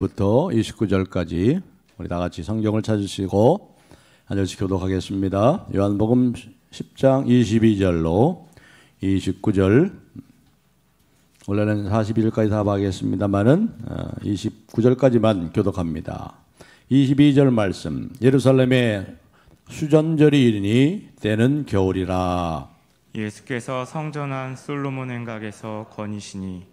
부터 29절까지 우리 다 같이 성경을 찾으시고 한 절씩 교독하겠습니다. 요한복음 10장 22절로 29절, 원래는 41절까지 다 하겠습니다만은 29절까지만 교독합니다. 22절 말씀. 예루살렘에 수전절이 이르니 때는 겨울이라. 예수께서 성전한 솔로몬 행각에서 거니시니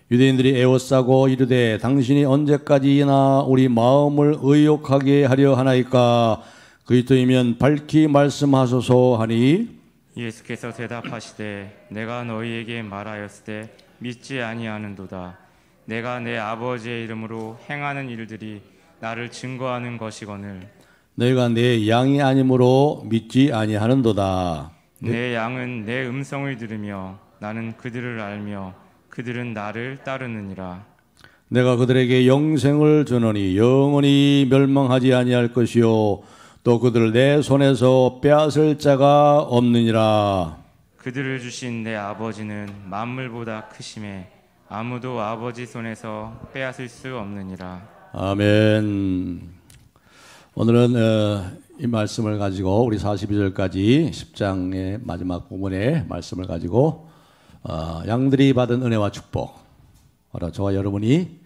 유대인들이 에워싸고 이르되 당신이 언제까지나 우리 마음을 의욕하게 하려 하나이까? 그리스도이면 밝히 말씀하소서 하니 예수께서 대답하시되 내가 너희에게 말하였으되 믿지 아니하는도다. 내가 내 아버지의 이름으로 행하는 일들이 나를 증거하는 것이거늘 너희가 내 양이 아니므로 믿지 아니하는도다. 내 양은 내 음성을 들으며 나는 그들을 알며 그들은 나를 따르느니라. 내가 그들에게 영생을 주노니 영원히 멸망하지 아니할 것이요 또 그들을 내 손에서 빼앗을 자가 없느니라. 그들을 주신 내 아버지는 만물보다 크심에 아무도 아버지 손에서 빼앗을 수 없느니라. 아멘. 오늘은 이 말씀을 가지고 우리 42절까지 10장의 마지막 부분의 말씀을 가지고 양들이 받은 은혜와 축복, 바로 저와 여러분이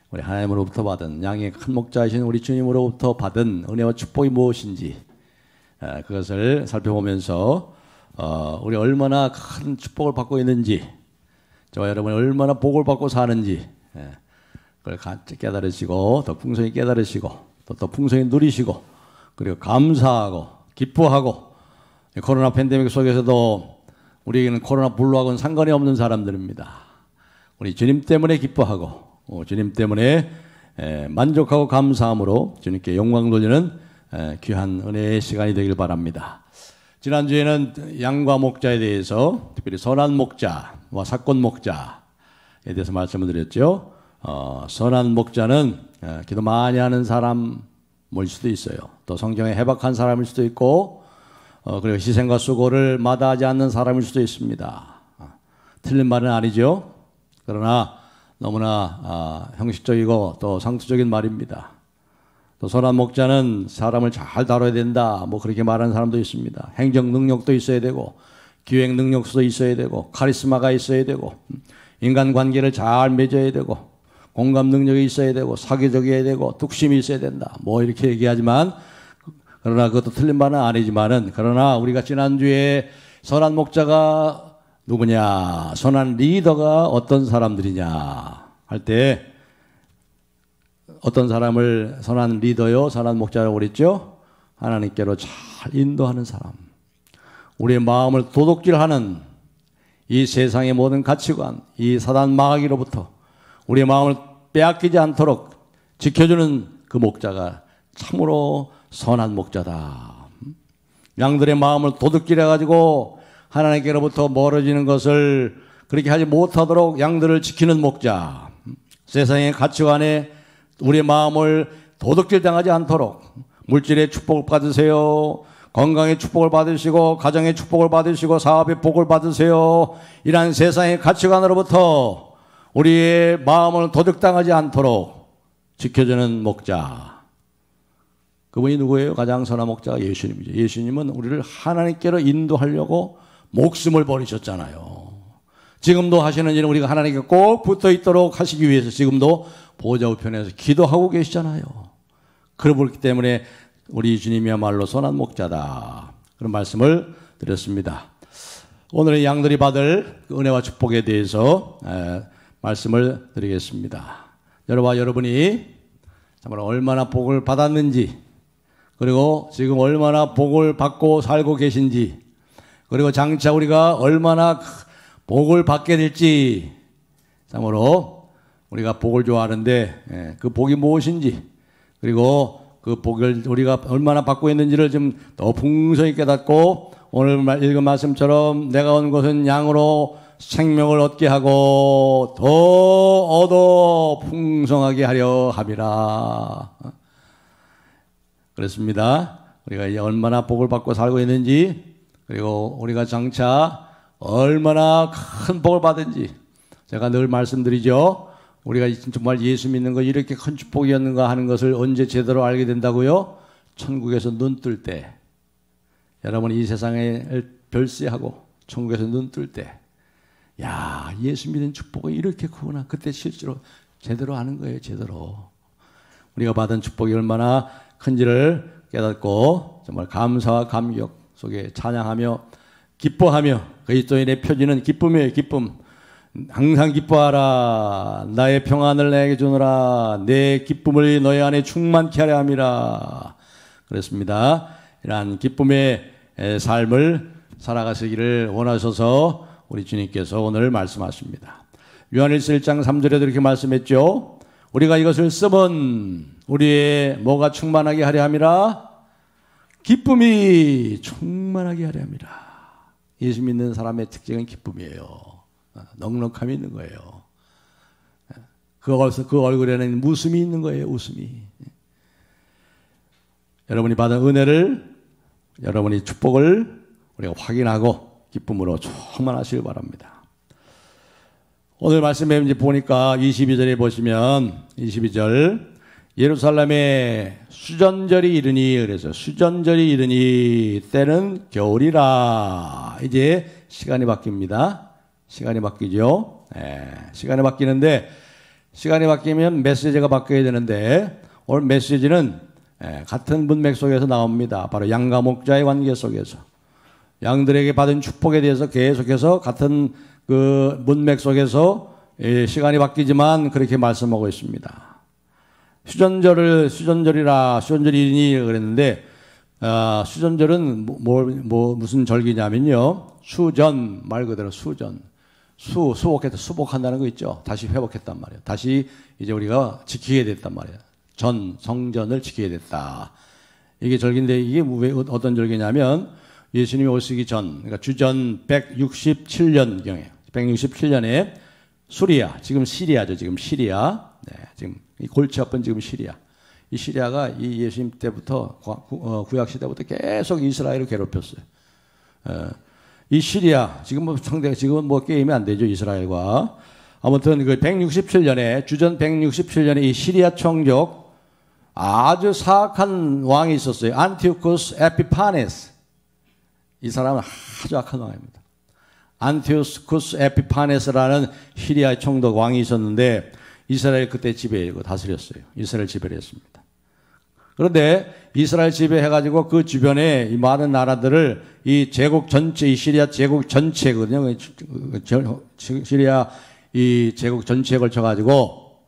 우리 하나님으로부터 받은 양의 큰 목자이신 우리 주님으로부터 받은 은혜와 축복이 무엇인지 그것을 살펴보면서 우리 얼마나 큰 축복을 받고 있는지, 저와 여러분이 얼마나 복을 받고 사는지 그걸 깨달으시고 더 풍성히 깨달으시고 또 풍성히 누리시고 그리고 감사하고 기뻐하고, 코로나 팬데믹 속에서도 우리에게는 코로나 블루하고는 상관이 없는 사람들입니다. 우리 주님 때문에 기뻐하고 주님 때문에 만족하고 감사함으로 주님께 영광 돌리는 귀한 은혜의 시간이 되길 바랍니다. 지난주에는 양과 목자에 대해서, 특별히 선한 목자와 사건 목자에 대해서 말씀을 드렸죠. 선한 목자는 기도 많이 하는 사람일 수도 있어요. 또 성경에 해박한 사람일 수도 있고 그리고 희생과 수고를 마다하지 않는 사람일 수도 있습니다. 틀린 말은 아니죠. 그러나 너무나 형식적이고 또 상투적인 말입니다. 또 선한 목자는 사람을 잘 다뤄야 된다, 뭐 그렇게 말하는 사람도 있습니다. 행정 능력도 있어야 되고 기획 능력도 있어야 되고 카리스마가 있어야 되고 인간관계를 잘 맺어야 되고 공감 능력이 있어야 되고 사교적이어야 되고 뚝심이 있어야 된다, 뭐 이렇게 얘기하지만, 그러나 그것도 틀린 말은 아니지만은, 그러나 우리가 지난주에 선한 목자가 누구냐, 선한 리더가 어떤 사람들이냐 할 때 어떤 사람을 선한 리더요, 선한 목자라고 그랬죠? 하나님께로 잘 인도하는 사람, 우리의 마음을 도둑질하는 이 세상의 모든 가치관, 이 사단 마귀로부터 우리의 마음을 빼앗기지 않도록 지켜주는 그 목자가 참으로 선한 목자다. 양들의 마음을 도둑질해가지고 하나님께로부터 멀어지는 것을 그렇게 하지 못하도록 양들을 지키는 목자, 세상의 가치관에 우리의 마음을 도둑질당하지 않도록 물질의 축복을 받으세요, 건강의 축복을 받으시고 가정의 축복을 받으시고 사업의 복을 받으세요, 이러한 세상의 가치관으로부터 우리의 마음을 도둑당하지 않도록 지켜주는 목자, 그분이 누구예요? 가장 선한 목자가 예수님이죠. 예수님은 우리를 하나님께로 인도하려고 목숨을 버리셨잖아요. 지금도 하시는 일은 우리가 하나님께 꼭 붙어 있도록 하시기 위해서 지금도 보좌 우편에서 기도하고 계시잖아요. 그렇기 때문에 우리 주님이야말로 선한 목자다, 그런 말씀을 드렸습니다. 오늘은 양들이 받을 은혜와 축복에 대해서 말씀을 드리겠습니다. 여러분이 정말 얼마나 복을 받았는지, 그리고 지금 얼마나 복을 받고 살고 계신지, 그리고 장차 우리가 얼마나 복을 받게 될지, 참으로 우리가 복을 좋아하는데 그 복이 무엇인지, 그리고 그 복을 우리가 얼마나 받고 있는지를 좀 더 풍성히 깨닫고, 오늘 읽은 말씀처럼 내가 온 것은 양으로 생명을 얻게 하고 더 얻어 풍성하게 하려 함이라. 그렇습니다. 우리가 이제 얼마나 복을 받고 살고 있는지, 그리고 우리가 장차 얼마나 큰 복을 받은지 제가 늘 말씀드리죠. 우리가 정말 예수 믿는 거 이렇게 큰 축복이었는가 하는 것을 언제 제대로 알게 된다고요? 천국에서 눈 뜰 때. 여러분 이 세상에 별세하고 천국에서 눈 뜰 때, 야, 예수 믿는 축복이 이렇게 크구나. 그때 실제로 제대로 아는 거예요. 제대로. 우리가 받은 축복이 얼마나 큰지를 깨닫고 정말 감사와 감격 속에 찬양하며 기뻐하며 그리스도인의 표지는 기쁨이에요. 기쁨. 항상 기뻐하라. 나의 평안을 내게 주노라. 내 기쁨을 너희 안에 충만케 하려 함이라. 그렇습니다. 이러한 기쁨의 삶을 살아가시기를 원하셔서 우리 주님께서 오늘 말씀하십니다. 요한일서 1장 3절에도 이렇게 말씀했죠. 우리가 이것을 쓰면 우리의 뭐가 충만하게 하려 함이라? 기쁨이 충만하게 하려 함이라. 예수 믿는 사람의 특징은 기쁨이에요. 넉넉함이 있는 거예요. 그 얼굴에는 웃음이 있는 거예요. 웃음이. 여러분이 받은 은혜를, 여러분이 축복을 우리가 확인하고 기쁨으로 충만하시길 바랍니다. 오늘 말씀에 이제 보니까 22절에 보시면 22절 예루살렘에 수전절이 이르니, 그래서 수전절이 이르니 때는 겨울이라. 이제 시간이 바뀝니다. 시간이 바뀌죠. 시간이 바뀌는데, 시간이 바뀌면 메시지가 바뀌어야 되는데 오늘 메시지는 같은 문맥 속에서 나옵니다. 바로 양과 목자의 관계 속에서 양들에게 받은 축복에 대해서 계속해서 같은 그 문맥 속에서 시간이 바뀌지만 그렇게 말씀하고 있습니다. 수전절이니 그랬는데, 수전절은 무슨 절기냐면요. 수전, 말 그대로 수전. 수복한다는 거 있죠. 다시 회복했단 말이에요. 다시 이제 우리가 지키게 됐단 말이에요. 성전을 지키게 됐다. 이게 절기인데, 이게 왜 어떤 절기냐면, 예수님이 오시기 전, 그러니까 주전 167년경에, 167년에 수리아, 지금 시리아죠. 지금 시리아. 네, 지금 이 골치 아픈 지금 시리아. 이 시리아가 이 예수님 때부터 구약 시대부터 계속 이스라엘을 괴롭혔어요. 이 시리아 지금 상대가 지금은 게임이 안 되죠. 이스라엘과. 아무튼 그 167년에 주전 167년에 이 시리아 총독 아주 사악한 왕이 있었어요. 안티오코스 에피파네스. 이 사람은 아주 악한 왕입니다. 안티오코스 에피파네스라는 시리아 총독 왕이 있었는데 이스라엘 그때 지배하고 다스렸어요. 이스라엘 지배를 했습니다. 그런데 이스라엘 지배해가지고 그 주변에 이 많은 나라들을 이 제국 전체, 이 시리아 제국 전체거든요. 시리아 이 제국 전체에 걸쳐가지고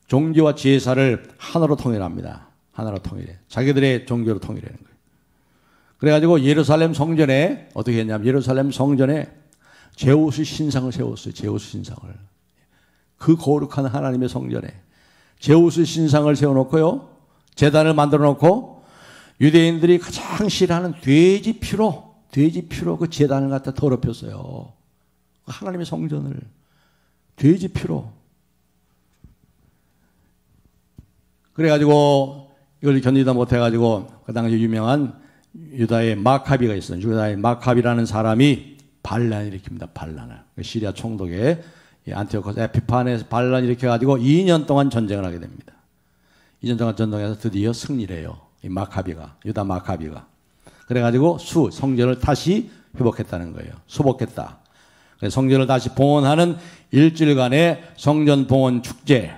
종교와 제사를 하나로 통일합니다. 하나로 통일해. 자기들의 종교로 통일하는 거예요. 그래가지고 예루살렘 성전에 어떻게 했냐면 예루살렘 성전에 제우스 신상을 세웠어요. 제우스 신상을. 그 거룩한 하나님의 성전에 제우스 신상을 세워놓고요. 제단을 만들어 놓고 유대인들이 가장 싫어하는 돼지 피로 그 제단을 갖다 더럽혔어요. 하나님의 성전을 돼지 피로. 그래가지고 이걸 견디다 못해가지고 그 당시 유명한 유다의 마카비가 있어요. 유다의 마카비라는 사람이 반란을 일으킵니다. 반란을. 시리아 총독의 안티오코스 에피파네스 반란을 일으켜가지고 2년 동안 전쟁을 하게 됩니다. 2년 동안 전쟁에서 드디어 승리를 해요. 이 마카비가, 유다 마카비가. 그래가지고 성전을 다시 회복했다는 거예요. 수복했다. 그래서 성전을 다시 봉헌하는 일주일간의 성전 봉헌 축제.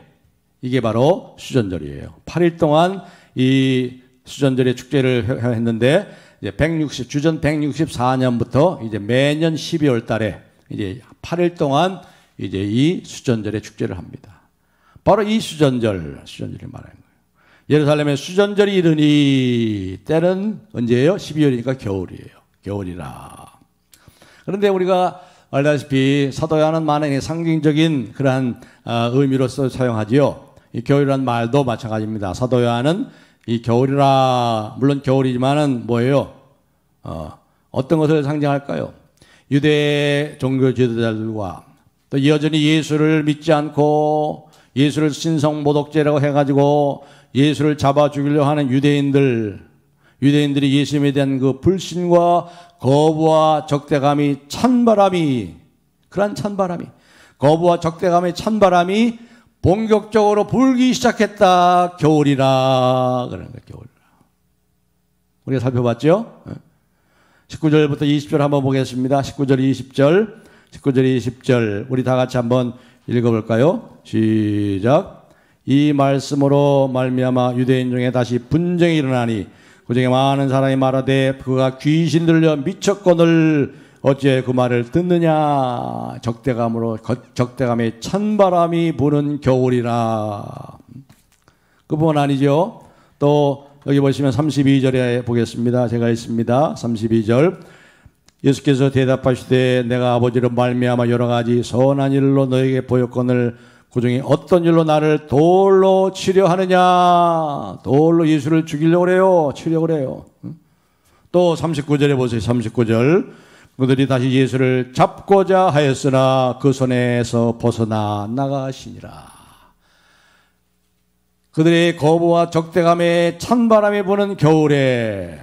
이게 바로 수전절이에요. 8일 동안 이 수전절의 축제를 했는데, 이제 주전 164년부터 이제 매년 12월 달에 이제 8일 동안 이제 이 수전절의 축제를 합니다. 바로 이 수전절이 말하는 거예요. 예루살렘의 수전절이 이르니 때는 언제예요? 12월이니까 겨울이에요. 겨울이라. 그런데 우리가 알다시피 사도 요한은 많은 상징적인 그러한 의미로서 사용하지요. 이 겨울이라는 말도 마찬가지입니다. 사도 요한은 이 겨울이라, 물론 겨울이지만은 뭐예요? 어떤 것을 상징할까요? 유대 종교 지도자들과 또 여전히 예수를 믿지 않고 예수를 신성모독죄라고 해가지고 예수를 잡아 죽이려고 하는 유대인들이 예수님에 대한 그 불신과 거부와 적대감이 그러한 찬바람이, 거부와 적대감의 찬바람이 본격적으로 불기 시작했다. 겨울이라 그러는 거예요. 겨울. 우리가 살펴봤죠? 19절부터 20절 한번 보겠습니다. 19절 20절 19절 20절 우리 다 같이 한번 읽어볼까요? 시작. 이 말씀으로 말미암아 유대인 중에 다시 분쟁이 일어나니 그중에 많은 사람이 말하되 그가 귀신 들려 미쳤거늘 어찌해 그 말을 듣느냐. 적대감에 찬바람이 부는 겨울이라. 그뿐 아니죠. 또 여기 보시면 32절에 보겠습니다. 제가 있습니다. 32절. 예수께서 대답하시되 내가 아버지로 말미암아 여러 가지 선한 일로 너에게 보였거늘 그중에 어떤 일로 나를 돌로 치려 하느냐. 돌로 예수를 죽이려고 그래요. 치려고 그래요. 또 39절에 보세요. 39절. 그들이 다시 예수를 잡고자 하였으나 그 손에서 벗어나 나가시니라. 그들의 거부와 적대감에 찬바람이 부는 겨울에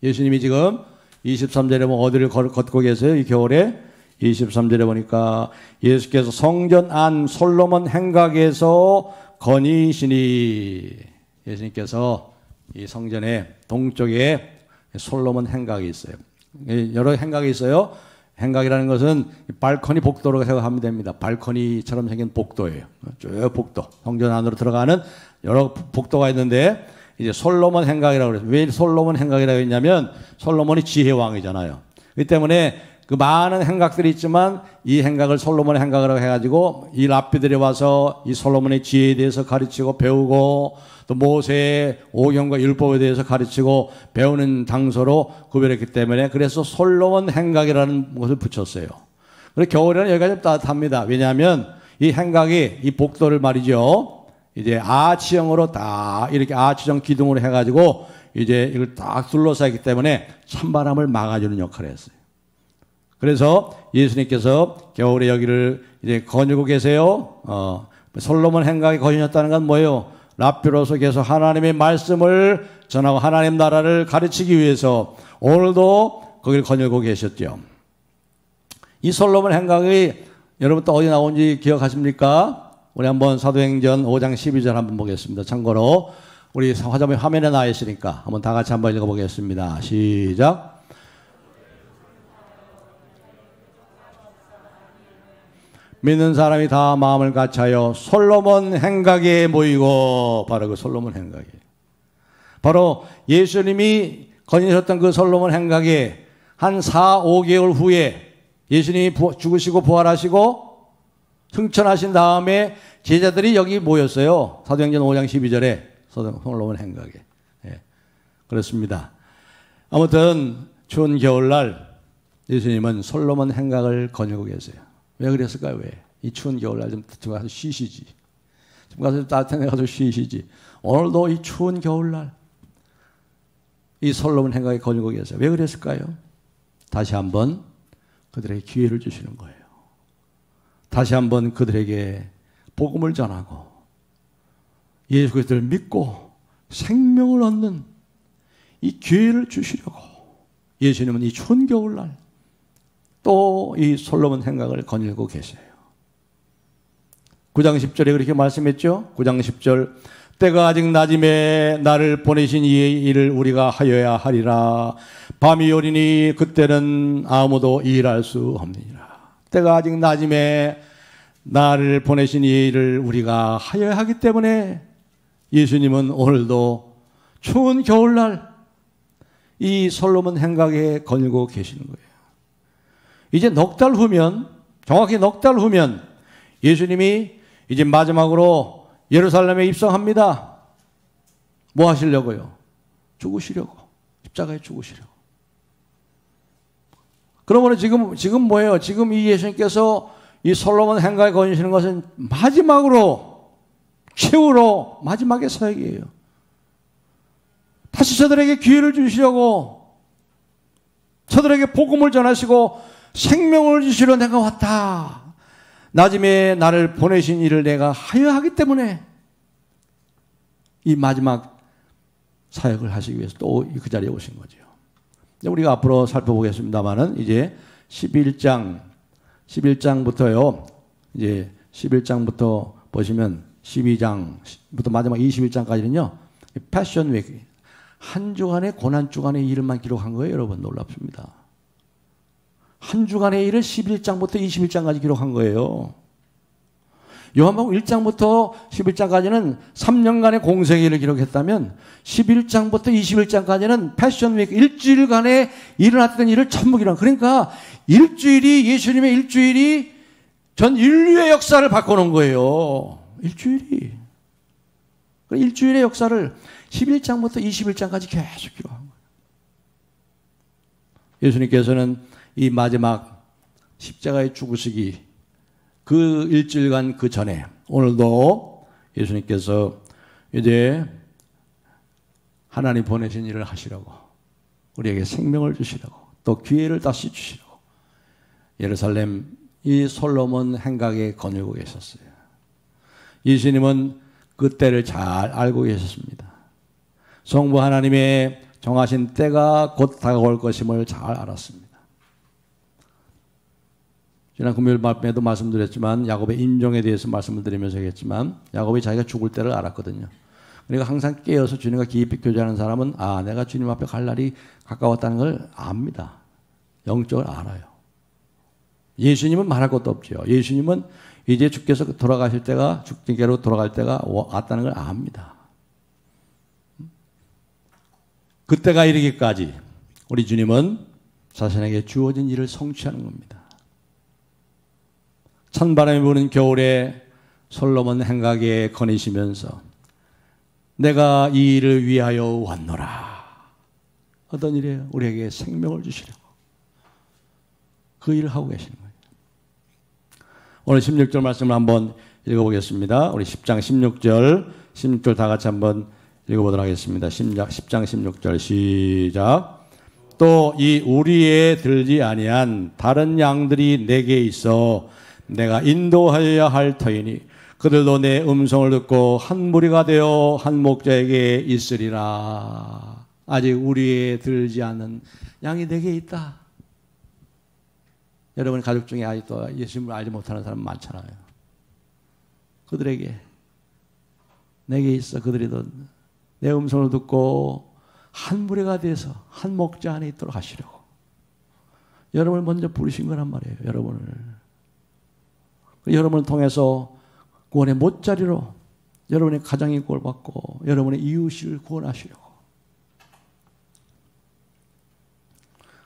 예수님이 지금 23절에 보면 어디를 걷고 계세요? 이 겨울에 23절에 보니까 예수께서 성전 안 솔로몬 행각에서 거니시니. 예수님께서 이 성전의 동쪽에 솔로몬 행각이 있어요. 여러 행각이 있어요. 행각이라는 것은 발코니 복도로 생각하면 됩니다. 발코니처럼 생긴 복도예요. 쭉 복도. 성전 안으로 들어가는 여러 복도가 있는데 이제 솔로몬 행각이라고 그래요. 왜 솔로몬 행각이라고 했냐면 솔로몬이 지혜왕이잖아요. 그렇기 때문에 그 많은 행각들이 있지만 이 행각을 솔로몬의 행각이라고 해가지고 이 랍비들이 와서 이 솔로몬의 지혜에 대해서 가르치고 배우고 또 모세의 오경과 율법에 대해서 가르치고 배우는 장소로 구별했기 때문에 그래서 솔로몬 행각이라는 것을 붙였어요. 그래서 겨울에는 여기가 좀 따뜻합니다. 왜냐하면 이 행각이 이 복도를 말이죠. 이제 아치형으로 딱 이렇게 아치형 기둥으로 해가지고 이제 이걸 딱 둘러싸기 때문에 찬바람을 막아주는 역할을 했어요. 그래서 예수님께서 겨울에 여기를 이제 거니고 계세요. 솔로몬 행각에 거니셨다는 건 뭐예요? 랍비로서 계속 하나님의 말씀을 전하고 하나님 나라를 가르치기 위해서 오늘도 거기를 거닐고 계셨죠. 이 솔로몬 행각이 여러분 또 어디 나온지 기억하십니까? 우리 한번 사도행전 5장 12절 한번 보겠습니다. 참고로 우리 화점에 화면에 나와 있으니까 한번 다 같이 한번 읽어보겠습니다. 시작. 믿는 사람이 다 마음을 같이하여 솔로몬 행각에 모이고. 바로 그 솔로몬 행각에, 바로 예수님이 거니셨던 그 솔로몬 행각에 한 4, 5개월 후에 예수님이 죽으시고 부활하시고 승천하신 다음에 제자들이 여기 모였어요. 사도행전 5장 12절에 솔로몬 행각에. 예, 그렇습니다. 아무튼 추운 겨울날 예수님은 솔로몬 행각을 거니고 계세요. 왜 그랬을까요? 왜? 이 추운 겨울날 좀 가서 쉬시지. 좀 가서 따뜻한 데 가서 쉬시지. 오늘도 이 추운 겨울날 이 솔로몬 행각에 거니고 계세요. 왜 그랬을까요? 다시 한번 그들에게 기회를 주시는 거예요. 다시 한번 그들에게 복음을 전하고 예수 그리스도를 믿고 생명을 얻는 이 기회를 주시려고 예수님은 이 추운 겨울날 또 이 솔로몬 행각을 거닐고 계세요. 9장 10절에 그렇게 말씀했죠. 9장 10절. 때가 아직 낮음에 나를 보내신 이의 일을 우리가 하여야 하리라. 밤이 오리니 그때는 아무도 일할 수 없느니라. 때가 아직 낮음에 나를 보내신 이의 일을 우리가 하여야 하기 때문에 예수님은 오늘도 추운 겨울날 이 솔로몬 행각에 거닐고 계시는 거예요. 이제 넉 달 후면, 정확히 넉 달 후면 예수님이 이제 마지막으로 예루살렘에 입성합니다. 뭐 하시려고요? 죽으시려고. 십자가에 죽으시려고. 그러면 지금 뭐예요? 지금 이 예수님께서 이 솔로몬 행각에 거니시는 것은 마지막으로, 최후로 마지막의 사역이에요. 다시 저들에게 기회를 주시려고, 저들에게 복음을 전하시고 생명을 주시러 내가 왔다. 낮음에 나를 보내신 일을 내가 하여 하기 때문에 이 마지막 사역을 하시기 위해서 또 그 자리에 오신 거죠. 우리가 앞으로 살펴보겠습니다만은 이제 11장부터요. 이제 11장부터 보시면 12장부터 마지막 21장까지는요. 패션 위크, 한 주간의 고난 주간의 일만 기록한 거예요. 여러분 놀랍습니다. 한 주간의 일을 11장부터 21장까지 기록한 거예요. 요한복음 1장부터 11장까지는 3년간의 공생의 일을 기록했다면 11장부터 21장까지는 패션 위크 일주일간에 일어났던 일을 전부 기록. 그러니까 예수님의 일주일이 전 인류의 역사를 바꿔놓은 거예요. 일주일의 역사를 11장부터 21장까지 계속 기록한 거예요. 예수님께서는 이 마지막 십자가의 죽으시기 그 일주일간 그 전에 오늘도 예수님께서 이제 하나님 보내신 일을 하시라고, 우리에게 생명을 주시라고, 또 기회를 다시 주시라고 예루살렘 이 솔로몬 행각에 거느리고 계셨어요. 예수님은 그 때를 잘 알고 계셨습니다. 성부 하나님의 정하신 때가 곧 다가올 것임을 잘 알았습니다. 지난 금요일 밤에도 말씀드렸지만 야곱의 임종에 대해서 말씀을 드리면서 했지만 야곱이 자기가 죽을 때를 알았거든요. 그러니까 항상 깨어서 주님과 깊이 교제하는 사람은 내가 주님 앞에 갈 날이 가까웠다는 걸 압니다. 영적으로 알아요. 예수님은 말할 것도 없죠. 예수님은 이제 주께서 돌아가실 때가, 주께로 돌아갈 때가 왔다는 걸 압니다. 그때가 이르기까지 우리 주님은 자신에게 주어진 일을 성취하는 겁니다. 찬바람이 부는 겨울에 솔로몬 행각에 거니시면서 내가 이 일을 위하여 왔노라. 어떤 일이에요? 우리에게 생명을 주시려고. 그 일을 하고 계시는 거예요. 오늘 16절 말씀을 한번 읽어보겠습니다. 우리 10장 16절 다 같이 한번 읽어보도록 하겠습니다. 10장 16절 시작. 또 이 우리에 들지 아니한 다른 양들이 내게 있어 내가 인도하여야 할 터이니 그들도 내 음성을 듣고 한 무리가 되어 한 목자에게 있으리라. 아직 우리에 들지 않는 양이 내게 있다. 여러분 가족 중에 아직도 예수님을 알지 못하는 사람 많잖아요. 그들에게 내게 있어 그들이 내 음성을 듣고 한 무리가 돼서 한 목자 안에 있도록 하시려고 여러분을 먼저 부르신 거란 말이에요. 여러분을 통해서 구원의 못자리로 여러분의 가정이 구원받고 여러분의 이웃을 구원하시려고.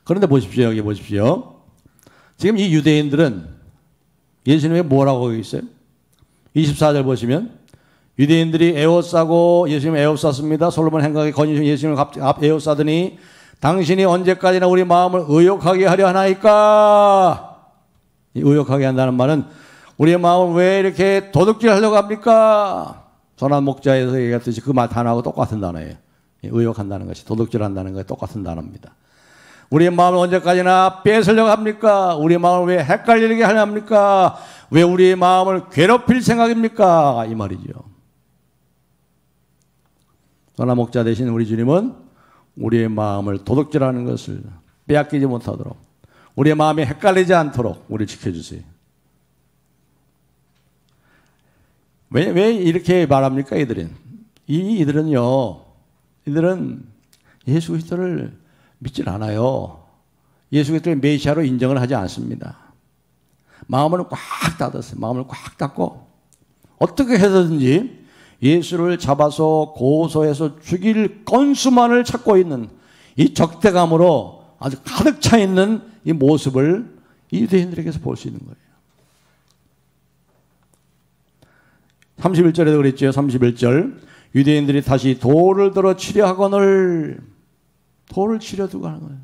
그런데 보십시오. 여기 보십시오. 지금 이 유대인들은 예수님이 뭐라고 하고 있어요? 24절 보시면 유대인들이 에워싸고 예수님 에워쌌습니다. 솔로몬 행각에 거니신 예수님을 에워싸더니 당신이 언제까지나 우리 마음을 의욕하게 하려 하나이까? 이 의욕하게 한다는 말은 우리의 마음을 왜 이렇게 도둑질 하려고 합니까? 선한 목자에서 얘기했듯이 그 말 단어하고 똑같은 단어예요. 의욕한다는 것이 도둑질한다는 것이 똑같은 단어입니다. 우리의 마음을 언제까지나 뺏으려고 합니까? 우리의 마음을 왜 헷갈리게 하려 합니까? 왜 우리의 마음을 괴롭힐 생각입니까? 이 말이죠. 선한 목자 대신 우리 주님은 우리의 마음을 도둑질하는 것을 빼앗기지 못하도록 우리의 마음이 헷갈리지 않도록 우리를 지켜주세요. 왜 이렇게 말합니까? 이들은 예수 그리스도를 믿질 않아요. 예수 그리스도를 메시아로 인정을 하지 않습니다. 마음을 꽉 닫았어요. 마음을 꽉 닫고 어떻게 해서든지 예수를 잡아서 고소해서 죽일 건수만을 찾고 있는 이 적대감으로 아주 가득 차 있는 이 모습을 이 유대인들에게서 볼 수 있는 거예요. 31절에도 그랬죠. 31절 유대인들이 다시 돌을 들어 치려 하거늘 돌을 치려 두고 하는 거예요.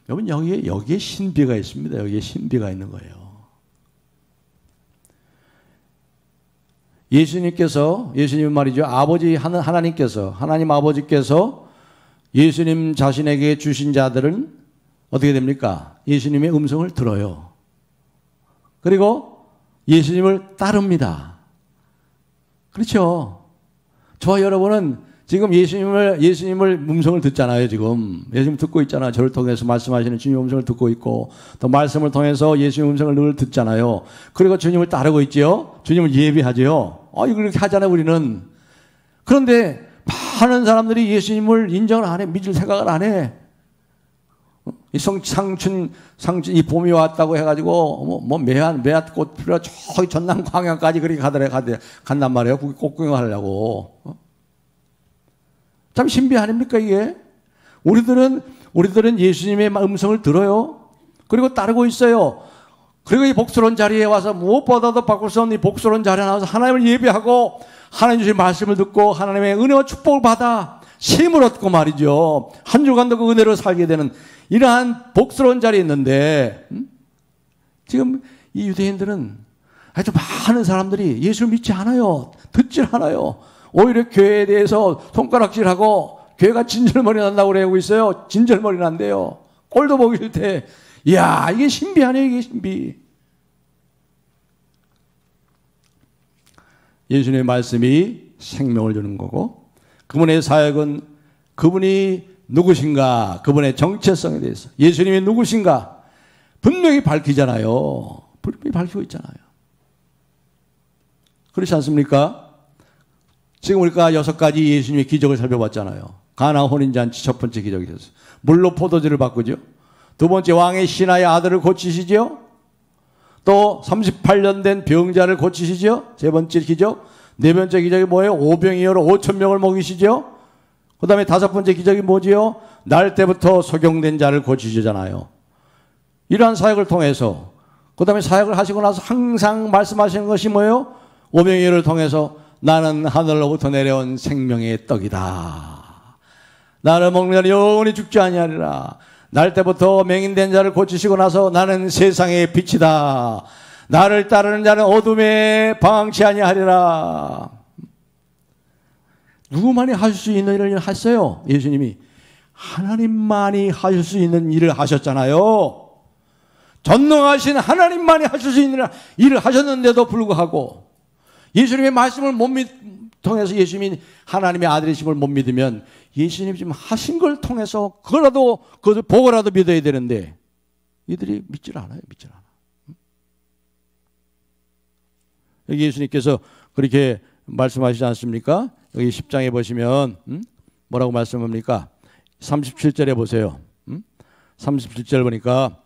여러분 여기에 신비가 있습니다. 여기에 신비가 있는 거예요. 예수님 말이죠. 하나님 아버지께서 예수님 자신에게 주신 자들은 어떻게 됩니까? 예수님의 음성을 들어요. 그리고 예수님을 따릅니다. 그렇죠. 저와 여러분은 지금 예수님을 음성을 듣잖아요. 지금 예수님 듣고 있잖아요. 저를 통해서 말씀하시는 주님 음성을 듣고 있고, 또 말씀을 통해서 예수님 음성을 늘 듣잖아요. 그리고 주님을 따르고 있지요. 주님을 예배하지요. 이걸 이렇게 하잖아요, 우리는. 그런데 많은 사람들이 예수님을 인정을 안 해, 믿을 생각을 안 해. 이 상춘 이 봄이 왔다고 해가지고 매화 꽃 피러 저기 전남 광양까지 그렇게 간단 말이에요. 거기 꽃 구경하려고. 참 신비 아닙니까 이게? 우리들은 예수님의 음성을 들어요. 그리고 따르고 있어요. 그리고 이 복스러운 자리에 와서 무엇보다도 바꿀 수 없는 이 복스러운 자리에 나와서 하나님을 예배하고 하나님 주신 말씀을 듣고 하나님의 은혜와 축복을 받아 힘을 얻고 말이죠. 한 주간도 그 은혜로 살게 되는 이러한 복스러운 자리에 있는데, 지금 이 유대인들은 아주 많은 사람들이 예수를 믿지 않아요. 듣질 않아요. 오히려 교회에 대해서 손가락질하고 교회가 진절머리 난다고 그러고 있어요. 진절머리 난대요. 꼴도 보기 싫대. 이야, 이게 신비 아니에요, 이게 신비. 예수님의 말씀이 생명을 주는 거고, 그분의 사역은 그분이 누구신가, 그분의 정체성에 대해서 예수님이 누구신가 분명히 밝히잖아요. 분명히 밝히고 있잖아요. 그렇지 않습니까? 지금 우리가 6가지 예수님의 기적을 살펴봤잖아요. 가나 혼인잔치 첫 번째 기적이었어요. 물로 포도주를 바꾸죠. 두 번째, 왕의 신하의 아들을 고치시죠. 또 38년 된 병자를 고치시죠. 세 번째 기적. 네 번째 기적이 뭐예요? 오병이어로 5,000명을 먹이시죠. 그 다음에 5번째 기적이 뭐지요? 날 때부터 소경된 자를 고치시잖아요. 이러한 사역을 통해서, 그 다음에 사역을 하시고 나서 항상 말씀하시는 것이 뭐예요? 오병이어를 통해서 나는 하늘로부터 내려온 생명의 떡이다. 나를 먹는 자는 영원히 죽지 아니하리라. 날 때부터 맹인된 자를 고치시고 나서 나는 세상의 빛이다. 나를 따르는 자는 어둠에 방황치 아니하리라. 누구만이 하실 수 있는 일을 하셨어요? 예수님이. 하나님만이 하실 수 있는 일을 하셨잖아요. 전능하신 하나님만이 하실 수 있는 일을 하셨는데도 불구하고 예수님의 말씀을 통해서 예수님이 하나님의 아들이심을 못 믿으면 예수님이 지금 하신 걸 통해서 그것을 보고라도 믿어야 되는데 이들이 믿질 않아요. 믿질 않아. 여기 예수님께서 그렇게 말씀하시지 않습니까? 여기 10장에 보시면 뭐라고 말씀합니까? 37절에 보세요. 37절 보니까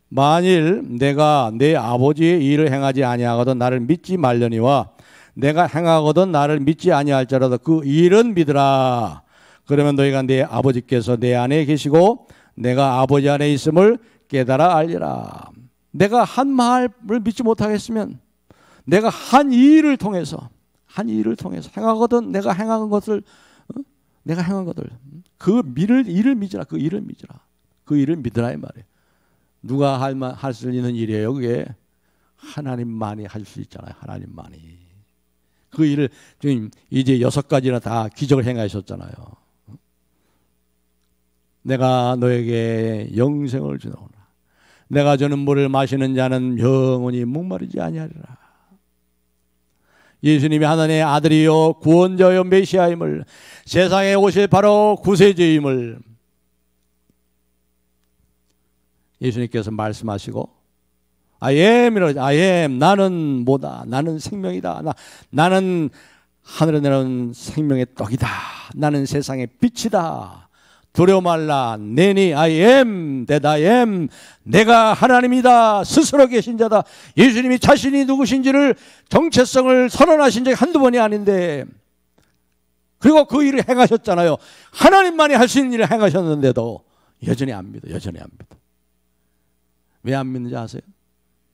만일 내가 내 아버지의 일을 행하지 아니하거든 나를 믿지 말려니와 내가 행하거든 나를 믿지 아니할지라도 그 일은 믿으라. 그러면 너희가 내 아버지께서 내 안에 계시고 내가 아버지 안에 있음을 깨달아 알리라. 내가 한 말을 믿지 못하겠으면 내가 한 일을 통해서 행하거든 내가 행한 것을 내가 행한 것들 그 일을 믿으라. 그 일을 믿으라. 그 일을 믿으라 이 말이에요. 누가 할 수 있는 일이에요? 그게 하나님만이 할 수 있잖아요. 하나님만이. 그 일을 지금 이제 6가지나 다 기적을 행하셨잖아요. 내가 너에게 영생을 주노라. 내가 주는 물을 마시는 자는 영원히 목마르지 아니하리라. 예수님이 하나님의 아들이요 구원자요 메시아임을, 세상에 오실 바로 구세주임을 예수님께서 말씀하시고 I am이라고 I am, 나는 뭐다, 나는 생명이다, 나는 하늘에 내려온 생명의 떡이다, 나는 세상의 빛이다, 두려워 말라, 내니 I am that I am, 내가 하나님이다, 스스로 계신 자다. 예수님이 자신이 누구신지를 정체성을 선언하신 적이 한두 번이 아닌데, 그리고 그 일을 행하셨잖아요. 하나님만이 할 수 있는 일을 행하셨는데도 여전히 안 믿어. 여전히 안 믿어. 왜 안 믿는지 아세요?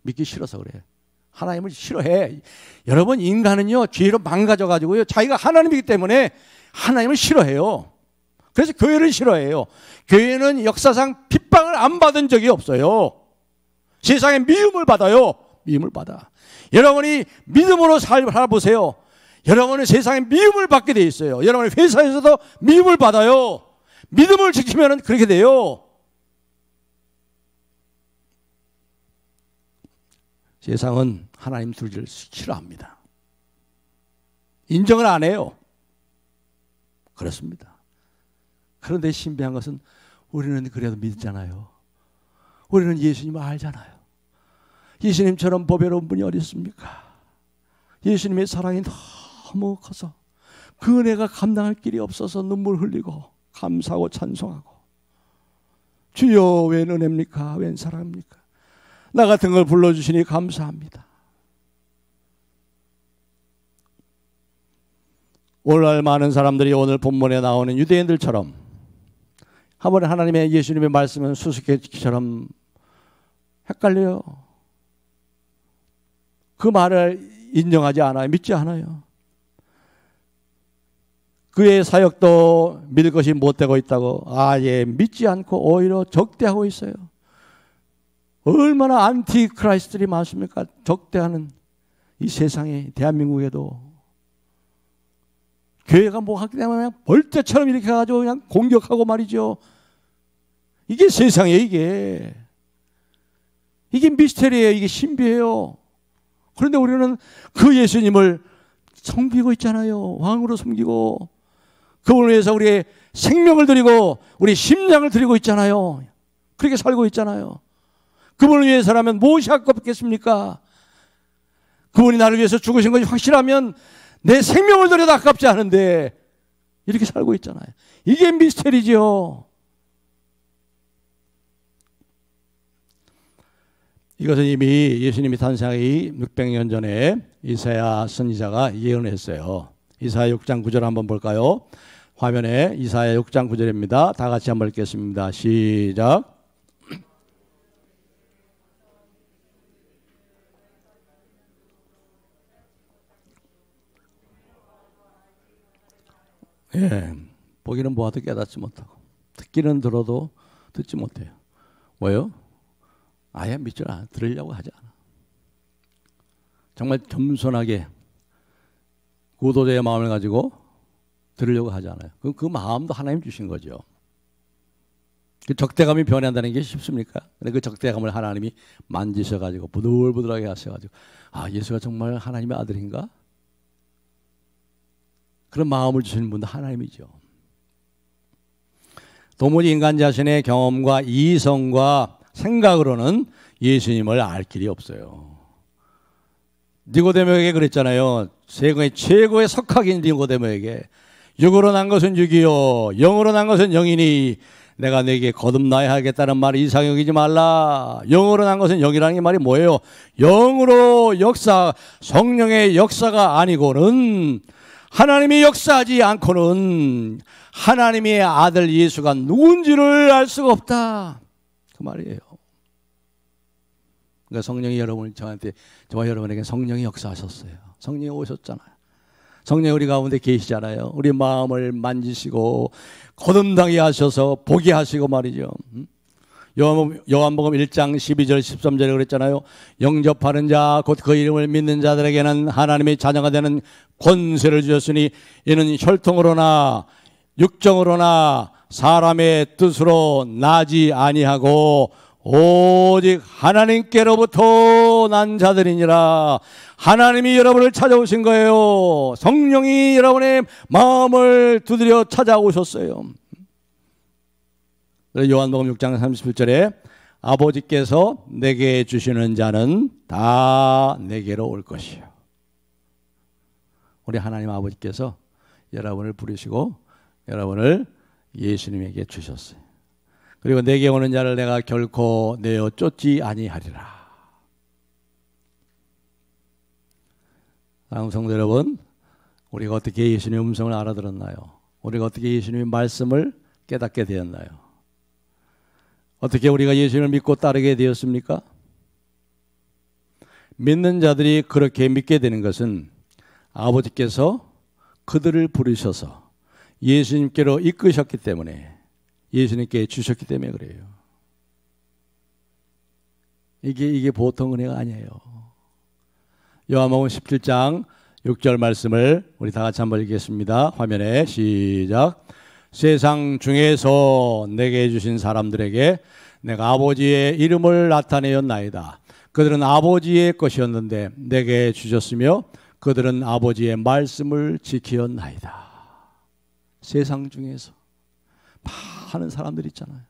믿기 싫어서 그래요. 하나님을 싫어해. 여러분, 인간은요 죄로 망가져가지고요 자기가 하나님이기 때문에 하나님을 싫어해요. 그래서 교회를 싫어해요. 교회는 역사상 핍박을 안 받은 적이 없어요. 세상에 미움을 받아요. 미움을 받아. 여러분이 믿음으로 살아보세요. 여러분은 세상에 미움을 받게 돼 있어요. 여러분의 회사에서도 미움을 받아요. 믿음을 지키면 그렇게 돼요. 세상은 하나님 둘을 싫어합니다. 인정을 안 해요. 그렇습니다. 그런데 신비한 것은 우리는 그래도 믿잖아요. 우리는 예수님을 알잖아요. 예수님처럼 보배로운 분이 어디 있습니까? 예수님의 사랑이 너무 커서 그 은혜가 감당할 길이 없어서 눈물 흘리고 감사하고 찬송하고, 주여 웬 은혜입니까? 웬 사랑입니까? 나 같은 걸 불러주시니 감사합니다. 오늘날 많은 사람들이 오늘 본문에 나오는 유대인들처럼 한 번에 하나님의 예수님의 말씀은 수수께끼처럼 헷갈려요. 그 말을 인정하지 않아요. 믿지 않아요. 그의 사역도 믿을 것이 못되고 있다고 아예 믿지 않고 오히려 적대하고 있어요. 얼마나 안티 크라이스트들이 많습니까? 적대하는 이 세상에, 대한민국에도. 교회가 뭐 하기 때문에 벌떼처럼 이렇게 해가지고 그냥 공격하고 말이죠. 이게 세상에, 이게 미스테리예요. 이게 신비해요. 그런데 우리는 그 예수님을 섬기고 있잖아요. 왕으로 섬기고 그분을 위해서 우리의 생명을 드리고 우리 심장을 드리고 있잖아요. 그렇게 살고 있잖아요. 그분을 위해서라면 무엇이 아깝겠습니까? 그분이 나를 위해서 죽으신 것이 확실하면 내 생명을 드려도 아깝지 않은데 이렇게 살고 있잖아요. 이게 미스테리죠. 이것은 이미 예수님이 탄생하기 600년 전에 이사야 선지자가 예언했어요. 이사야 6장 9절 한번 볼까요? 화면에 이사야 6장 9절입니다. 다 같이 한번 읽겠습니다. 시작. 예, 보기는 보아도 깨닫지 못하고 듣기는 들어도 듣지 못해요. 뭐요? 아예 믿지 않아. 들으려고 하지 않아. 정말 겸손하게 구도자의 마음을 가지고 들으려고 하지 않아요. 그 마음도 하나님 주신 거죠. 그 적대감이 변한다는 게 쉽습니까? 근데 그 적대감을 하나님이 만지셔가지고 부들부들하게 하셔가지고 아, 예수가 정말 하나님의 아들인가? 그런 마음을 주시는 분도 하나님이죠. 도무지 인간 자신의 경험과 이성과 생각으로는 예수님을 알 길이 없어요. 니고데모에게 그랬잖아요. 세상의 최고의 석학인 니고데모에게 육으로 난 것은 육이요 영으로 난 것은 영이니 내가 네게 거듭나야 하겠다는 말이 이상히 여기지 말라. 영으로 난 것은 영이라는 게 말이 뭐예요? 영으로 역사, 성령의 역사가 아니고는, 하나님이 역사하지 않고는 하나님의 아들 예수가 누군지를 알 수가 없다. 그 말이에요. 그러니까 성령이 여러분을 저와 여러분에게 성령이 역사하셨어요. 성령이 오셨잖아요. 성령이 우리 가운데 계시잖아요. 우리 마음을 만지시고 거듭나게 하셔서 보게 하시고 말이죠. 요한복음 1장 12절 13절에 그랬잖아요. 영접하는 자 곧 그 이름을 믿는 자들에게는 하나님의 자녀가 되는 권세를 주셨으니 이는 혈통으로나 육정으로나 사람의 뜻으로 나지 아니하고 오직 하나님께로부터 난 자들이니라. 하나님이 여러분을 찾아오신 거예요. 성령이 여러분의 마음을 두드려 찾아오셨어요. 요한복음 6장 31절에 아버지께서 내게 주시는 자는 다 내게로 올 것이요. 우리 하나님 아버지께서 여러분을 부르시고 여러분을 예수님에게 주셨어요. 그리고 내게 오는 자를 내가 결코 내어 쫓지 아니하리라. 사랑하는 성도 여러분, 우리가 어떻게 예수님의 음성을 알아들었나요? 우리가 어떻게 예수님의 말씀을 깨닫게 되었나요? 어떻게 우리가 예수님을 믿고 따르게 되었습니까? 믿는 자들이 그렇게 믿게 되는 것은 아버지께서 그들을 부르셔서 예수님께로 이끄셨기 때문에, 예수님께 주셨기 때문에 그래요. 이게 보통 은혜가 아니에요. 요한복음 17장 6절 말씀을 우리 다 같이 한번 읽겠습니다. 화면에 시작. 세상 중에서 내게 주신 사람들에게 내가 아버지의 이름을 나타내었나이다. 그들은 아버지의 것이었는데 내게 주셨으며 그들은 아버지의 말씀을 지키었나이다. 세상 중에서 많은 사람들이 있잖아요.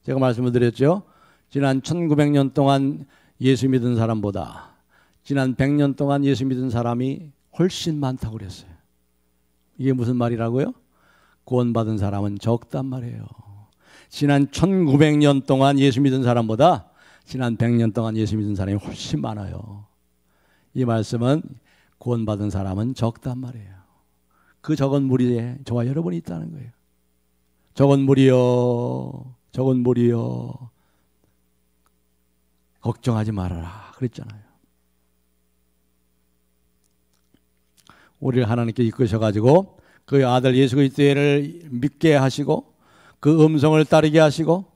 제가 말씀을 드렸죠. 지난 1900년 동안 예수 믿은 사람보다 지난 100년 동안 예수 믿은 사람이 훨씬 많다고 그랬어요. 이게 무슨 말이라고요? 구원받은 사람은 적단 말이에요. 지난 1900년 동안 예수 믿은 사람보다 지난 100년 동안 예수 믿은 사람이 훨씬 많아요. 이 말씀은 구원받은 사람은 적단 말이에요. 그 적은 무리에 저와 여러분이 있다는 거예요. 적은 무리여, 적은 무리여, 걱정하지 말아라 그랬잖아요. 우리를 하나님께 이끄셔가지고 그 아들 예수 그리스도를 믿게 하시고 그 음성을 따르게 하시고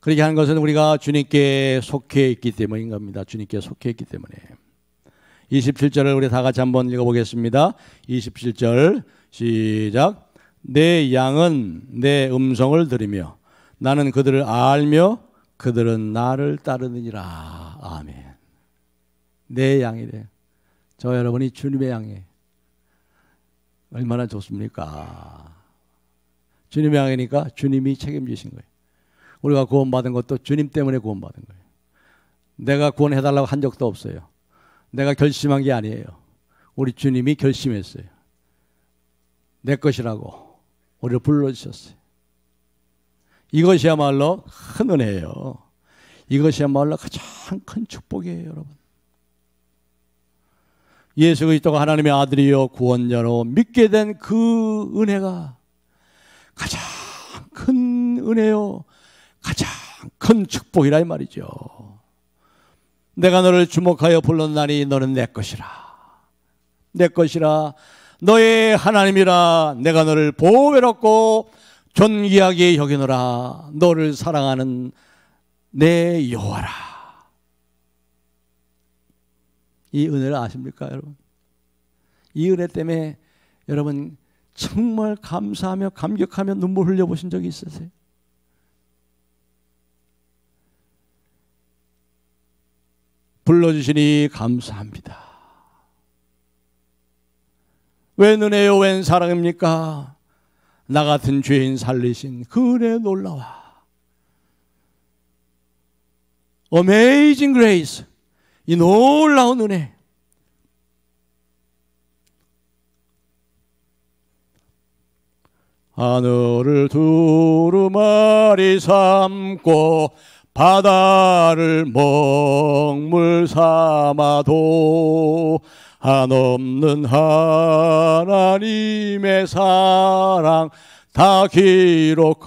그렇게 하는 것은 우리가 주님께 속해 있기 때문인 겁니다. 주님께 속해 있기 때문에. 27절을 우리 다 같이 한번 읽어보겠습니다. 27절 시작. 내 양은 내 음성을 들으며 나는 그들을 알며 그들은 나를 따르느니라. 아멘. 내 양이래요. 저 여러분이 주님의 양이에요. 얼마나 좋습니까? 주님의 양이니까 주님이 책임지신 거예요. 우리가 구원받은 것도 주님 때문에 구원받은 거예요. 내가 구원해달라고 한 적도 없어요. 내가 결심한 게 아니에요. 우리 주님이 결심했어요. 내 것이라고 우리를 불러주셨어요. 이것이야말로 큰 은혜예요. 이것이야말로 가장 큰 축복이에요, 여러분. 예수 그리스도가 하나님의 아들이요 구원자로 믿게 된 그 은혜가 가장 큰 은혜요, 가장 큰 축복이라 이 말이죠. 내가 너를 주목하여 불렀나니 너는 내 것이라. 내 것이라. 너의 하나님이라. 내가 너를 보배롭고 존귀하게 여기노라. 너를 사랑하는 내 여호와라. 이 은혜를 아십니까, 여러분? 이 은혜 때문에 여러분 정말 감사하며 감격하며 눈물 흘려보신 적이 있으세요? 불러주시니 감사합니다. 웬 은혜요, 웬 사랑입니까? 나 같은 죄인 살리신 그 은혜 놀라워. Amazing grace. 이 놀라운 은혜. 하늘을 두루마리 삼고 바다를 먹물 삼아도 한없는 하나님의 사랑 다 기록할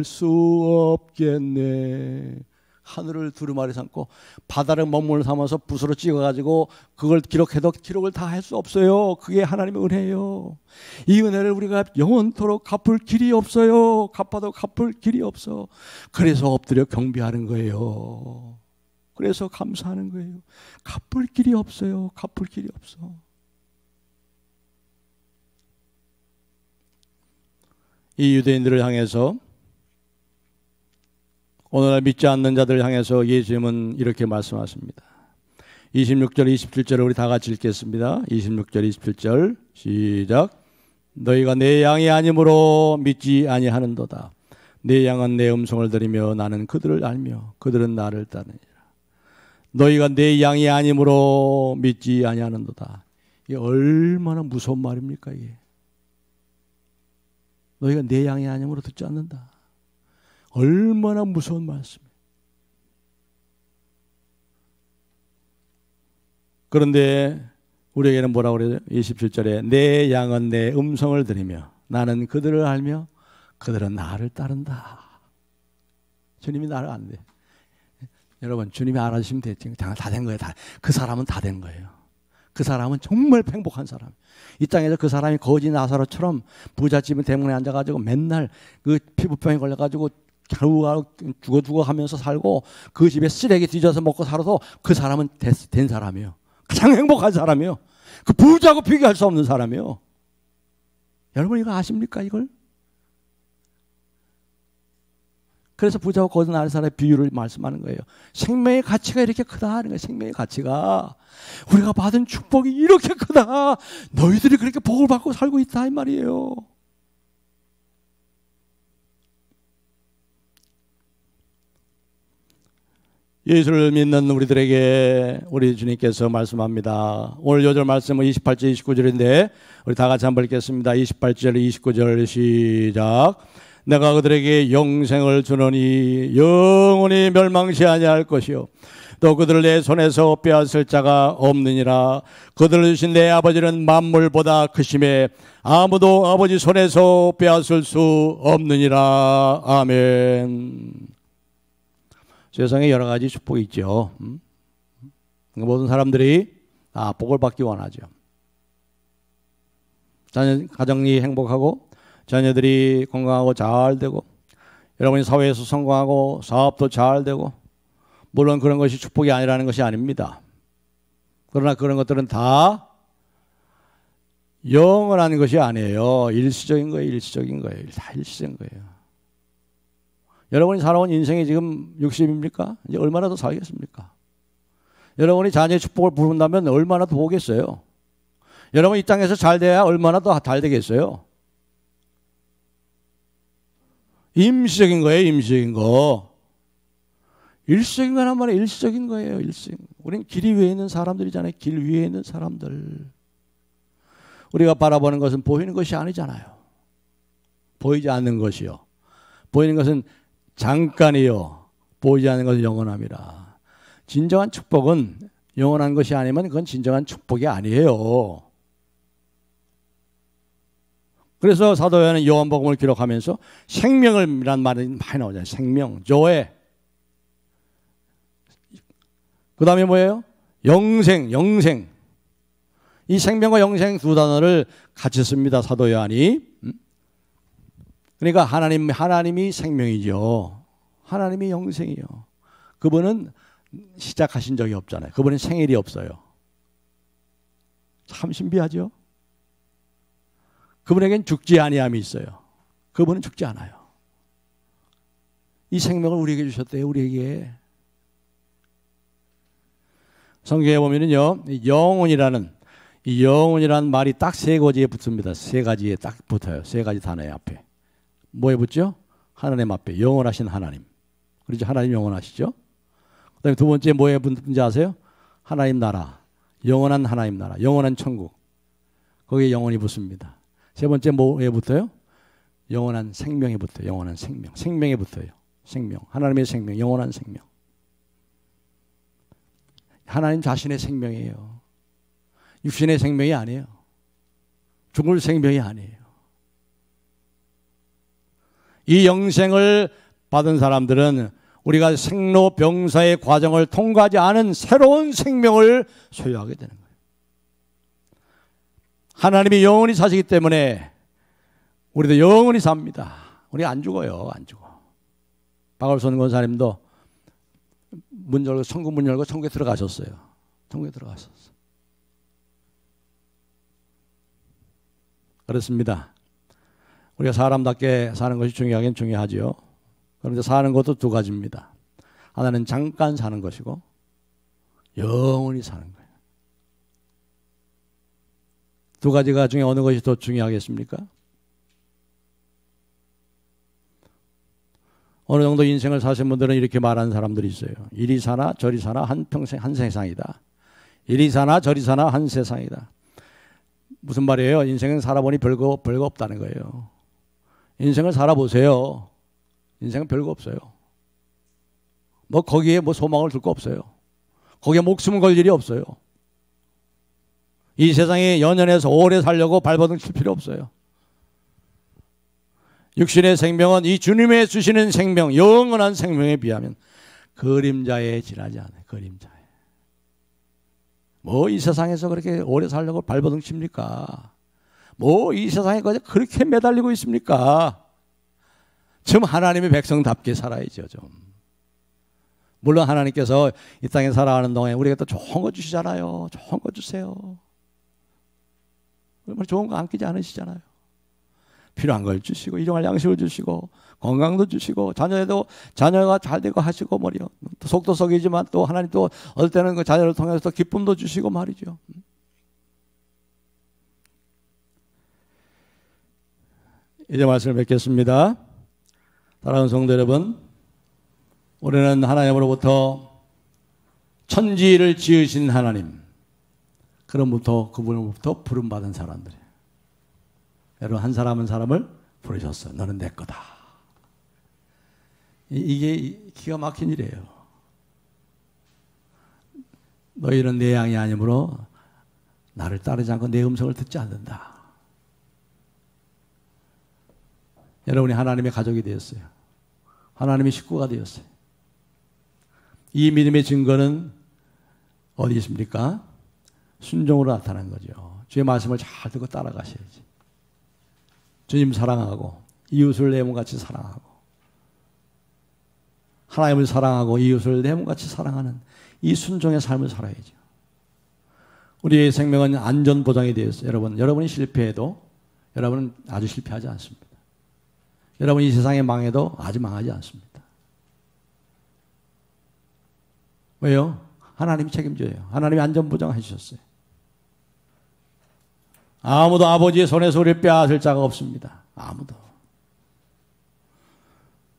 수 없겠네. 하늘을 두루마리 삼고 바다를 먹물 삼아서 붓으로 찍어가지고 그걸 기록해도 기록을 다 할 수 없어요. 그게 하나님의 은혜예요. 이 은혜를 우리가 영원토록 갚을 길이 없어요. 갚아도 갚을 길이 없어. 그래서 엎드려 경배하는 거예요. 그래서 감사하는 거예요. 갚을 길이 없어요. 갚을 길이 없어. 이 유대인들을 향해서, 오늘날 믿지 않는 자들을 향해서 예수님은 이렇게 말씀하십니다. 26절 27절을 우리 다 같이 읽겠습니다. 26절 27절 시작. 너희가 내 양이 아니므로 믿지 아니하는도다. 내 양은 내 음성을 들으며 나는 그들을 알며 그들은 나를 따르니라. 너희가 내 양이 아니므로 믿지 아니하는도다. 이게 얼마나 무서운 말입니까, 이게? 너희가 내 양이 아니므로 듣지 않는다. 얼마나 무서운 말씀이에요. 그런데 우리에게는 뭐라고 그래요? 27절에 내 양은 내 음성을 들으며 나는 그들을 알며 그들은 나를 따른다. 주님이 나를 안대. 여러분, 주님이 알아주시면 됐지. 다 된 거예요. 그 사람은 다 된 거예요. 그 사람은 정말 행복한 사람. 이 땅에서 그 사람이 거지 나사로처럼 부잣집 대문에 앉아가지고 맨날 그 피부병에 걸려가지고 겨우 죽어 하면서 살고 그 집에 쓰레기 뒤져서 먹고 살아도 그 사람은 된 사람이에요. 가장 행복한 사람이에요. 그 부자하고 비교할 수 없는 사람이에요. 여러분 이거 아십니까, 이걸? 그래서 부자와 거듭 나는 사람의 비유를 말씀하는 거예요. 생명의 가치가 이렇게 크다 하는 거예요. 생명의 가치가. 우리가 받은 축복이 이렇게 크다. 너희들이 그렇게 복을 받고 살고 있다 이 말이에요. 예수를 믿는 우리들에게 우리 주님께서 말씀합니다. 오늘 요절 말씀은 28절 29절인데 우리 다 같이 한번 읽겠습니다. 28절 29절 시작. 내가 그들에게 영생을 주노니 영원히 멸망치 아니할 것이요 또 그들을 내 손에서 빼앗을 자가 없느니라. 그들을 주신 내 아버지는 만물보다 크심에 아무도 아버지 손에서 빼앗을 수 없느니라. 아멘. 세상에 여러 가지 축복이 있죠. 모든 사람들이 다 복을 받기 원하죠. 가정이 행복하고 자녀들이 건강하고 잘 되고 여러분이 사회에서 성공하고 사업도 잘 되고 물론 그런 것이 축복이 아니라는 것이 아닙니다. 그러나 그런 것들은 다 영원한 것이 아니에요. 일시적인 거예요. 일시적인 거예요. 다 일시적인 거예요. 여러분이 살아온 인생이 지금 60입니까? 이제 얼마나 더 살겠습니까? 여러분이 자녀의 축복을 부른다면 얼마나 더 보겠어요? 여러분 이 땅에서 잘 돼야 얼마나 더 잘 되겠어요? 임시적인 거예요. 임시적인 거. 일시적인 거란 말이에요. 일시적인 거예요. 일시적인. 우리는 길 위에 있는 사람들이잖아요. 길 위에 있는 사람들. 우리가 바라보는 것은 보이는 것이 아니잖아요. 보이지 않는 것이요. 보이는 것은 잠깐이요. 보이지 않는 것은 영원함이라. 진정한 축복은 영원한 것이 아니면 그건 진정한 축복이 아니에요. 그래서 사도 요한은 요한복음을 기록하면서 생명이란 말이 많이 나오잖아요. 생명, 조회. 그 다음에 뭐예요? 영생, 영생. 이 생명과 영생 두 단어를 같이 씁니다. 사도 요한이. 그러니까 하나님이 생명이죠. 하나님이 영생이요. 그분은 시작하신 적이 없잖아요. 그분은 생일이 없어요. 참 신비하죠. 그분에겐 죽지 아니함이 있어요. 그분은 죽지 않아요. 이 생명을 우리에게 주셨대요. 우리에게. 성경에 보면은요, 영혼이라는 말이 딱 세 가지에 붙습니다. 세 가지에 딱 붙어요. 세 가지 단어의 앞에. 뭐에 붙죠? 하나님 앞에. 영원하신 하나님. 그렇죠? 하나님 영원하시죠? 그 다음에 두 번째 뭐에 붙는지 아세요? 하나님 나라. 영원한 하나님 나라. 영원한 천국. 거기에 영원히 붙습니다. 세 번째 뭐에 붙어요? 영원한 생명에 붙어요. 영원한 생명. 생명에 붙어요. 생명. 하나님의 생명. 영원한 생명. 하나님 자신의 생명이에요. 육신의 생명이 아니에요. 죽을 생명이 아니에요. 이 영생을 받은 사람들은 우리가 생로병사의 과정을 통과하지 않은 새로운 생명을 소유하게 되는 거예요. 하나님이 영원히 사시기 때문에 우리도 영원히 삽니다. 우리 안 죽어요. 안 죽어. 박월선 권사님도 천국 문 열고 천국에 들어가셨어요. 천국에 들어가셨어요. 그렇습니다. 우리가 사람답게 사는 것이 중요하긴 중요하죠. 그런데 사는 것도 두 가지입니다. 하나는 잠깐 사는 것이고 영원히 사는 거예요. 두 가지가 중에 어느 것이 더 중요하겠습니까? 어느 정도 인생을 사신 분들은 이렇게 말하는 사람들이 있어요. 이리 사나 저리 사나 한평생 한 세상이다. 이리 사나 저리 사나 한 세상이다. 무슨 말이에요? 인생은 살아보니 별거 없다는 거예요. 인생을 살아보세요. 인생은 별거 없어요. 거기에 소망을 둘 거 없어요. 거기에 목숨을 걸 일이 없어요. 이 세상에 연연해서 오래 살려고 발버둥 칠 필요 없어요. 육신의 생명은 이 주님의 주시는 생명, 영원한 생명에 비하면 그림자에 지나지 않아요. 그림자에. 이 세상에서 그렇게 오래 살려고 발버둥 칩니까? 이 세상에 그렇게 매달리고 있습니까? 좀 하나님의 백성답게 살아야죠. 좀. 물론 하나님께서 이 땅에 살아가는 동안에 우리가 또 좋은 거 주시잖아요. 좋은 거 주세요. 좋은 거 안 끼지 않으시잖아요. 필요한 걸 주시고 일용할 양식을 주시고 건강도 주시고 자녀가 잘 되고 하시고 말이요. 속도 속이지만 또 하나님 또 어떨 때는 그 자녀를 통해서 또 기쁨도 주시고 말이죠. 이제 말씀을 맺겠습니다. 사랑하는 성도 여러분, 우리는 하나님으로부터 천지를 지으신 하나님, 그분으로부터 부름받은 사람들이에요. 여러분, 한 사람 한 사람을 부르셨어요. 너는 내 거다. 이게 기가 막힌 일이에요. 너희는 내 양이 아니므로 나를 따르지 않고 내 음성을 듣지 않는다. 여러분이 하나님의 가족이 되었어요. 하나님의 식구가 되었어요. 이 믿음의 증거는 어디 있습니까? 순종으로 나타난 거죠. 주의 말씀을 잘 듣고 따라가셔야지. 주님 사랑하고 이웃을 내 몸같이 사랑하고 하나님을 사랑하고 이웃을 내 몸같이 사랑하는 이 순종의 삶을 살아야죠. 우리의 생명은 안전보장이 되어 있어요. 여러분이 실패해도 여러분은 아주 실패하지 않습니다. 여러분이 이 세상에 망해도 아주 망하지 않습니다. 왜요? 하나님이 책임져요. 하나님이 안전보장해 주셨어요. 아무도 아버지의 손에서 우리를 빼앗을 자가 없습니다. 아무도.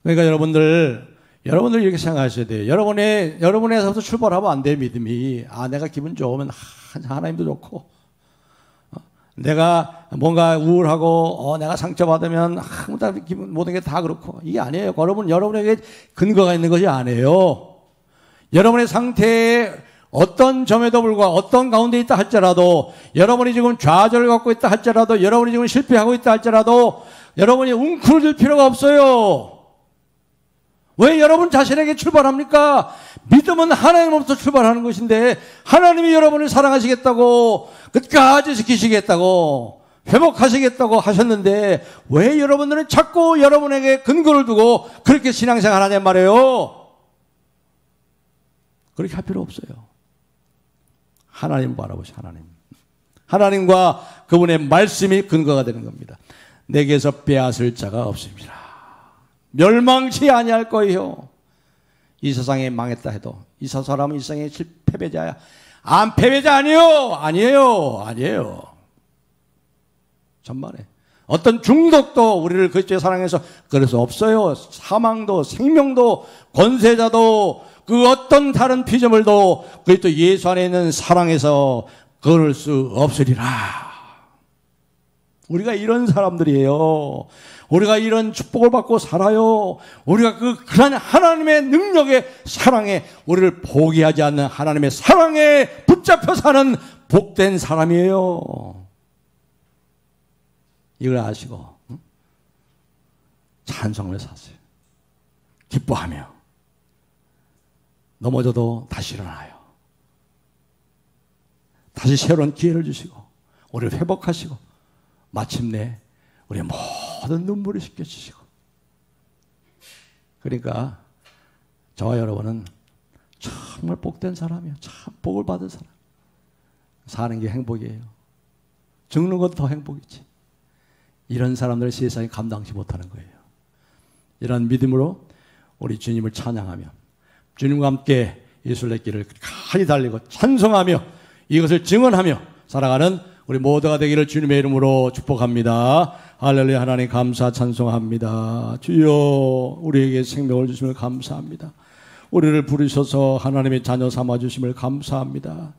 그러니까 여러분들 이렇게 생각하셔야 돼요. 여러분에서부터 출발하면 안 돼요, 믿음이. 내가 기분 좋으면 하나님도 좋고, 내가 뭔가 우울하고, 내가 상처받으면 모든 게 다 그렇고. 이게 아니에요. 여러분에게 근거가 있는 것이 아니에요. 여러분의 상태에 어떤 점에도 불구하고 어떤 가운데 있다 할지라도, 여러분이 지금 좌절을 갖고 있다 할지라도, 여러분이 지금 실패하고 있다 할지라도 여러분이 웅크릴 필요가 없어요. 왜 여러분 자신에게 출발합니까? 믿음은 하나님으로부터 출발하는 것인데, 하나님이 여러분을 사랑하시겠다고, 끝까지 지키시겠다고, 회복하시겠다고 하셨는데, 왜 여러분들은 자꾸 여러분에게 근거를 두고 그렇게 신앙생활 하냔 말이에요? 그렇게 할 필요 없어요. 하나님 바라보시, 하나님과 그분의 말씀이 근거가 되는 겁니다. 내게서 빼앗을 자가 없습니다. 멸망치 아니할 거예요. 이 세상에 망했다 해도 이 사람은 이 세상의 패배자야. 패배자 아니에요. 천만에. 어떤 중독도 우리를 그리스도의 사랑해서 그래서 없어요. 사망도 생명도 권세자도 그 어떤 다른 피조물도 그리스도 예수 안에 있는 사랑에서 걸을 수 없으리라. 우리가 이런 사람들이에요. 우리가 이런 축복을 받고 살아요. 우리가 그런 하나님의 능력의 사랑에 우리를 포기하지 않는 하나님의 사랑에 붙잡혀 사는 복된 사람이에요. 이걸 아시고 찬송을 사세요. 기뻐하며 넘어져도 다시 일어나요. 다시 새로운 기회를 주시고 우리를 회복하시고 마침내 우리의 모든 눈물을 씻겨주시고. 그러니까 저와 여러분은 정말 복된 사람이에요. 참 복을 받은 사람. 사는 게 행복이에요. 죽는 것도 더 행복이지. 이런 사람들을 세상에 감당치 못하는 거예요. 이런 믿음으로 우리 주님을 찬양하며 주님과 함께 예술의 길을 가히 달리고 찬송하며 이것을 증언하며 살아가는 우리 모두가 되기를 주님의 이름으로 축복합니다. 할렐루야. 하나님 감사 찬송합니다. 주여, 우리에게 생명을 주심을 감사합니다. 우리를 부르셔서 하나님의 자녀 삼아 주심을 감사합니다.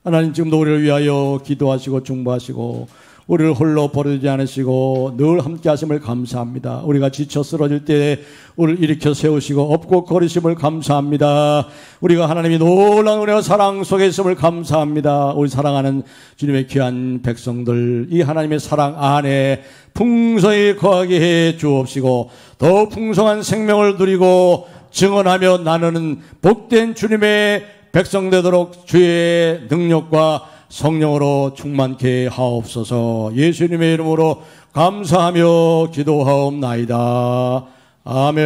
하나님, 지금도 우리를 위하여 기도하시고 중보하시고 우리를 홀로 버리지 않으시고 늘 함께 하심을 감사합니다. 우리가 지쳐 쓰러질 때 우리를 일으켜 세우시고 업고 거리심을 감사합니다. 우리가 하나님이 놀라운 은혜와 사랑 속에 있음을 감사합니다. 우리 사랑하는 주님의 귀한 백성들, 이 하나님의 사랑 안에 풍성히 거하게 해 주옵시고 더 풍성한 생명을 누리고 증언하며 나누는 복된 주님의 백성 되도록 주의 능력과 성령으로 충만케 하옵소서. 예수님의 이름으로 감사하며 기도하옵나이다. 아멘.